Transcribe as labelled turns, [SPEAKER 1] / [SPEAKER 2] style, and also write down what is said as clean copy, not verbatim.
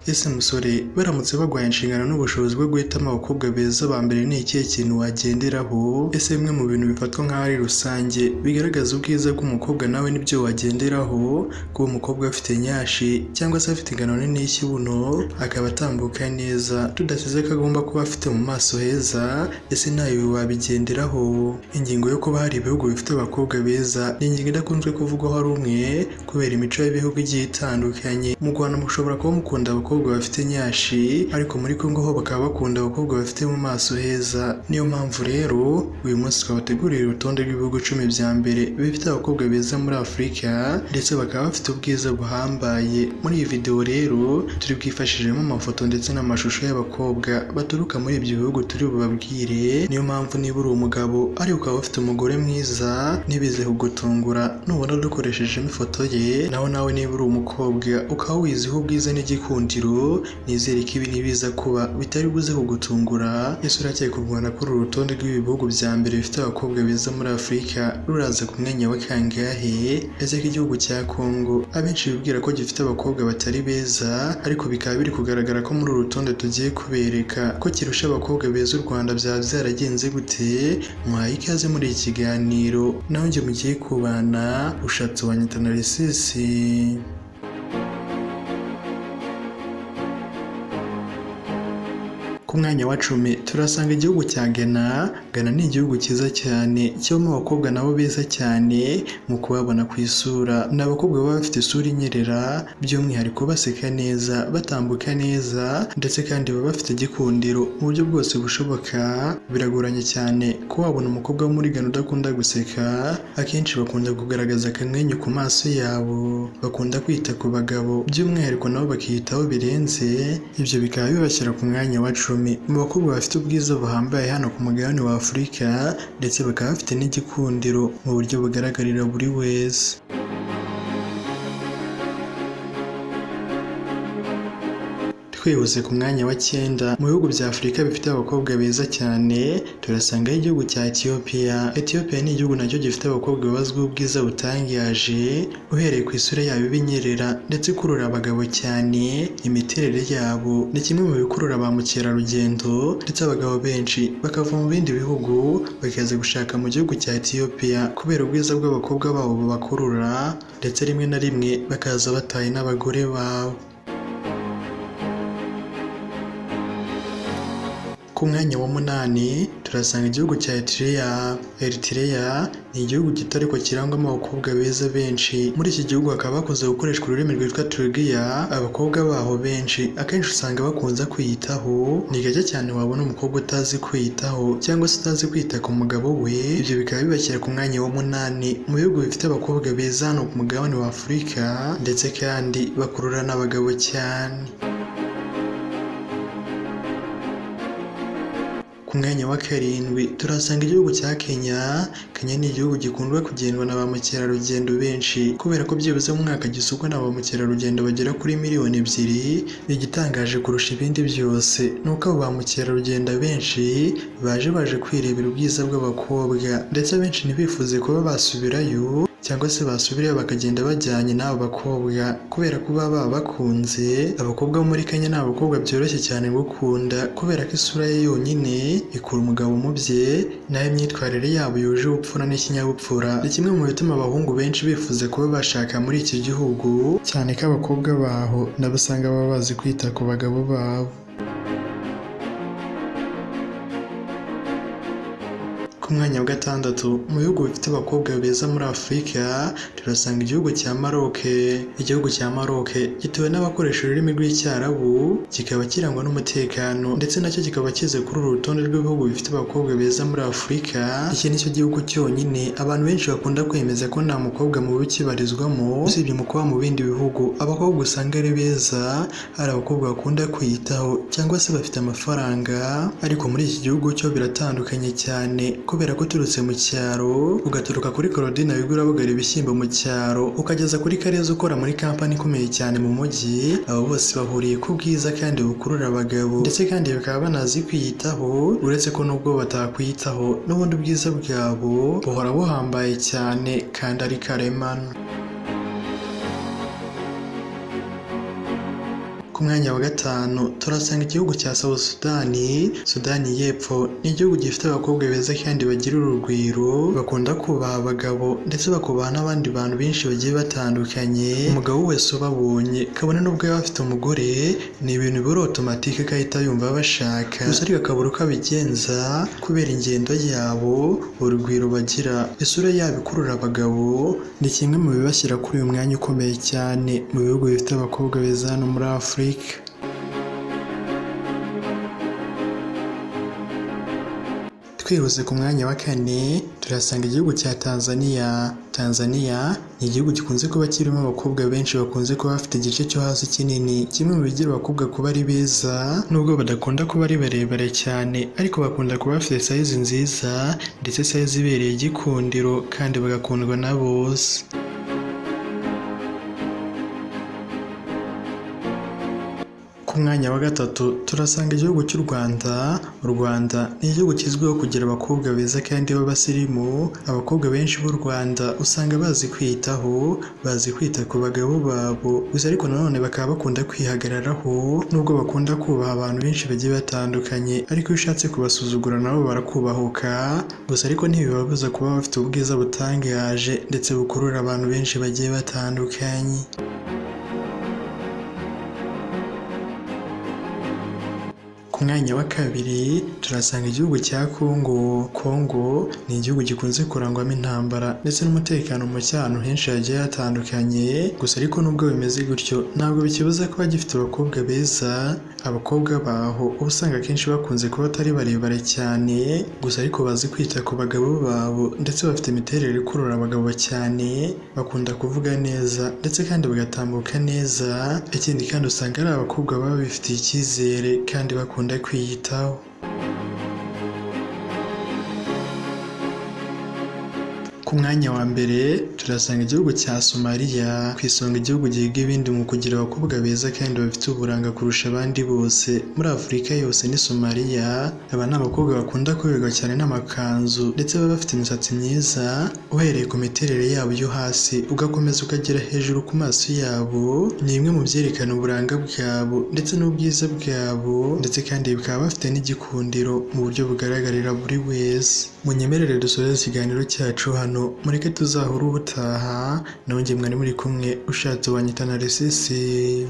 [SPEAKER 1] Ese musore baramutse bagwaye inshingano n'ubushobozi bwo guhitamo abakobwa beza ba mbere ni ikihe kintu wagenderaho? Ese bimwe mu bintu bifatwa nk'aho ari rusange bigaragaza ubwiza bw'umukobwa nawe nibyo wagenderaho? Kuba umukobwa afite nyashi cyangwa se afite ingano nini y'ikibuno akaba atambuka neza tudasize ko agomba kuba afite mu maso heza, ese nawe wabigenderaho? Ingingo yo kuba hari ibihugu bifite abakobwa beza ni ingingo idakunzwe kuvugwaho rumwe kubera imico y'ibihugu igiye itandukanye. Mu Rwanda mushobora kuba mukunda abakobwa bafite nyashi, ariko muri Congo ho bakaba bakunda abakobwa bafite mu maso heza. Niyo mpamvu rero uyu munsi twabateguriye urutonde rw'ibihugu 10 bya mbere bifite abakobwa beza muri Afurika ndetse bakaba bafite ubwiza buhambaye. Muri iyi video rero turi bwifashishemo amafoto ndetse n'amashusho y'abakobwa baturuka muri ibyo bihugu turi bubabwire. Niyo mpamvu niba uri umugabo ariko ukaba ufite umugore mwiza ntibize kugutungura nubona dukoreshejemo ifoto ye, nawe niba uri umukobwa ukaba wiziho ubwiza n'igikundiro, nizere ko ibi nibiza kuba bitari buze kugutungura. Ese urakeye ku Rwanda kuri uru rutonde rw'ibihugu bya mbere bifite abakobwa beza muri Afurika ruraza ku mwanya wa kangahe? Ese ko igihugu cya Congo abenshi bibwira ko gifite abakobwa batari beza, ariko bikaba biri kugaragara ko muri uru rutonde tugiye kubereka ko kirusha abakobwa beza u Rwanda. Byaba byaragenze gute? Muhaye ikaze muri iki kiganiro, naho njye mugiye kubana ushatse wanyita Narcisse. Ku mwanya wa 10 turasanga igihugu cya Ghana. Ghana ni igihugu cyiza cyane cy'abamo abakobwa nabo beza cyane mu kubabona ku isura. Ni abakobwa baba bafite isura inyerera, by'umwihariko baseka neza, batambuka neza ndetse kandi baba bafite igikundiro mu buryo bwose bushoboka. Biragoranye cyane ko wabona umukobwa wo muri Ghana udakunda guseka. Akenshi bakunda kugaragaza akamwenyu ku maso yabo, bakunda kwita ku bagabo by'umwihariko nabo bakiyitaho birenze. Ibyo bikaba bibashyira ku mwanya wa 10 mu bakobwa bafite ubwiza buhambaye hano ku mugabane wa Afurika ndetse bakaba bafite n'igikundiro mu buryo bugaragarira buri wese. Twihuse ku mwanya wa 9 mu bihugu bya Afurika bifite abakobwa beza cyane turasangaho igihugu cya Ethiopia. Ethiopia ni igihugu nacyo gifite abakobwa bazwiho ubwiza butangaje, uhereye ku isura yabo ibinyerera ndetse ikurura abagabo cyane. Imiterere yabo ni kimwe mu bikurura ba mukerarugendo ndetse abagabo benshi bakava mu bindi bihugu bakaza gushaka mu gihugu cya Ethiopia kubera ubwiza bw'abakobwa babo babakurura, ndetse rimwe na rimwe bakaza bataye n'abagore babo. Ku mwanya wa 8 turasanga igihugu cya Eritrea. Eritrea ni igihugu gito ariko kirangwamo abakobwa beza benshi. Muri iki gihugu hakaba hakunze gukoreshwa ururimi rwitwa Tigrinya. Abakobwa baho benshi akenshi usanga bakunze kwiyitaho. Ni gake cyane wabona umukobwa utazi kwiyitaho cyangwa se utazi kwita ku mugabo we. Ibyo bikaba bibashyira ku mwanya wa 8 mu bihugu bifite abakobwa beza hano ku mugabane wa Afurika ndetse kandi bakurura n'abagabo cyane. Ku mwanya wa 7 turasanga igihugu cya Kenya. Kenya ni igihugu gikundwa kugendwa na ba mukerarugendo benshi kubera ko byibuze mu mwaka gisukwa na ba mukerarugendo bagera kuri miliyoni 2. Igitangaje kurusha ibindi byose ni uko abo ba mukerarugendo benshi baje kwirebera ubwiza bw'abakobwa, ndetse abenshi ntibifuze kuba basubirayo cyangwa se basubirayo bakagenda bajyanye n'abo bakobwa kubera ko baba bakunze. Abakobwa bo muri Kenya ni abakobwa byoroshye cyane gukunda kubera ko isura ye yonyine ikura umugabo mu bye, naho imyitwarire yabo yuje ubupfura n'ikinyabupfura ni kimwe mu bituma abahungu benshi bifuza kuba bashaka muri iki gihugu, cyane ko abakobwa baho nabo usanga baba bazi kwita ku bagabo babo. Ku mwanya wa 6 mu bihugu bifite abakobwa beza muri Afurika turasanga igihugu cya Maroc. Igihugu cya Maroc gituwe n'abakoresha ururimi rw'icyarabu, kikaba kirangwa n'umutekano ndetse nacyo kikaba kize kuri uru rutonde rw'ibihugu bifite abakobwa beza muri Afurika. Iki nicyo gihugu cyonyine abantu benshi bakunda kwemeza ko nta mukobwa mubi ukibarizwamo, usibye mu kuba mu bindi bihugu abakobwa usanga ari beza, ari abakobwa bakunda kwiyitaho cyangwa se bafite amafaranga. Ariko muri iki gihugu cyo biratandukanye cyane kubera ko uturutse mu cyaro ugaturuka kuri Claudine wigura bugara ibishyimbo mu cyaro ukageza kuri Kareza ukora muri kampani ikomeye cyane mu mujyi, abo bose bahuriye ku bwiza kandi bukurura abagabo, ndetse kandi bakaba banazi kwiyitaho. Uretse ko nubwo batakwiyitaho n'ubundi ubwiza bwabo buhora buhambaye cyane kandi ari karemano. Ku mwanya wa gatanu turasanga igihugu cya South Sudani y'Epfo ni igihugu gifite abakobwa beza kandi bagira urugwiro, bakunda kubaha abagabo ndetse bakubaha n'abandi bantu benshi bagiye batandukanye. Umugabo wese ubabonye kabone n'ubwo yaba afite umugore, ni ibintu biri automatique ko ahita yumva bashaka, gusa ariko akabura uko abigenza kubera ingendo yabo, urugwiro bagira, isura yabo ikurura abagabo. Ni kimwe mu bibashyira kuri uyu mwanya ukomeye cyane mu bihugu bifite abakobwa beza hano muri Afurika. Twihuse ku mwanya wa kane turasanga igihugu cya Tanzania. Tanzania ni igihugu gikunze kuba kirimo abakobwa benshi bakunze kuba bafite igice cyo hasi kinini. Kimwe mu bigira abakobwa kuba ari beza, nubwo badakunda kuba ari barebare cyane, ariko bakunda kuba bafite size nziza ndetse size ibereye igikundiro kandi bagakundwa na bose. Ku mwanya wa gatatu turasanga igihugu cy'u Rwanda. U Rwanda ni igihugu kizwiho kugira abakobwa beza kandi b'abasirimu. Abakobwa benshi b'u Rwanda usanga bazi kwiyitaho, bazi kwita ku bagabo babo, gusa ariko nanone bakaba bakunda kwihagararaho, nubwo bakunda kubaha abantu benshi bagiye batandukanye, ariko iyo ushatse kubasuzugura nabo barakubahuka, gusa ariko ntibibabuza kuba bafite ubwiza butangaje ndetse bukurura abantu benshi bagiye batandukanye. Ku mwanya wa kabiri turasanga igihugu cya Congo. Congo ni igihugu gikunze kurangwamo intambara ndetse n'umutekano muke ahantu henshi hagiye hatandukanye, gusa ariko nubwo bimeze gutyo ntabwo bikibuza kuba gifite abakobwa beza. Abakobwa baho uba usanga akenshi bakunze kuba atari barebare cyane, gusa ariko bazi kwita ku bagabo babo ndetse bafite imiterere ikurura abagabo cyane, bakunda kuvuga neza ndetse kandi bagatambuka neza. Ikindi kandi usanga ari abakobwa baba bifitiye icyizere kandi bakunda kwiyitaho. Ku mwanya wa mbere turasanga igihugu cya Somalia. Ku isonga igihugu gihiga ibindi mu kugira abakobwa beza kandi bafite uburanga kurusha abandi bose muri Afurika yose ni Somalia. Aba ni abakobwa bakunda kuberwa cyane n'amakanzu ndetse baba bafite imisatsi myiza, uhereye ku miterere yabo yo hasi ugakomeza ukagera hejuru ku maso yabo. Ni imwe mu byerekana uburanga bwabo ndetse n'ubwiza bwabo, ndetse kandi bakaba bafite n'igikundiro mu buryo bugaragarira buri wese. Munyemerere dusoze ikiganiro cyacu hano, mureke tuzahure ubutaha. Nawe njye mwari muri kumwe ushatse wanyita Narcisse.